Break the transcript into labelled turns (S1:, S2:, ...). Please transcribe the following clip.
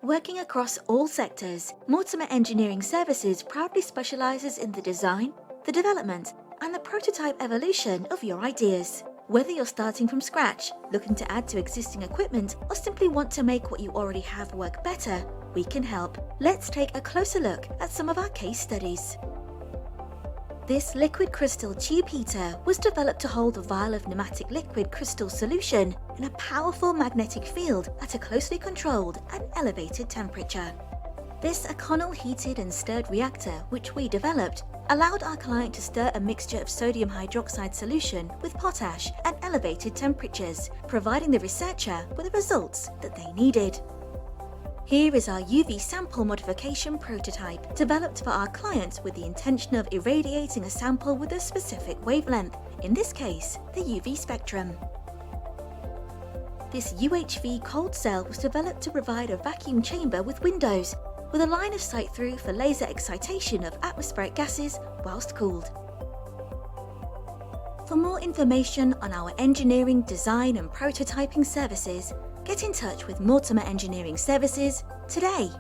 S1: Working across all sectors, Mortimer Engineering Services proudly specialises in the design, the development, and the prototype evolution of your ideas. Whether you're starting from scratch, looking to add to existing equipment, or simply want to make what you already have work better, we can help. Let's take a closer look at some of our case studies. This liquid crystal tube heater was developed to hold a vial of pneumatic liquid crystal solution in a powerful magnetic field at a closely controlled and elevated temperature. This Inconel heated and stirred reactor, which we developed, allowed our client to stir a mixture of sodium hydroxide solution with potash at elevated temperatures, providing the researcher with the results that they needed. Here is our UV sample modification prototype, developed for our client with the intention of irradiating a sample with a specific wavelength, in this case, the UV spectrum. This UHV Cold Cell was developed to provide a vacuum chamber with windows, with a line of sight through for laser excitation of atmospheric gases whilst cooled. For more information on our engineering, design and prototyping services, get in touch with Mortimer Engineering Services today.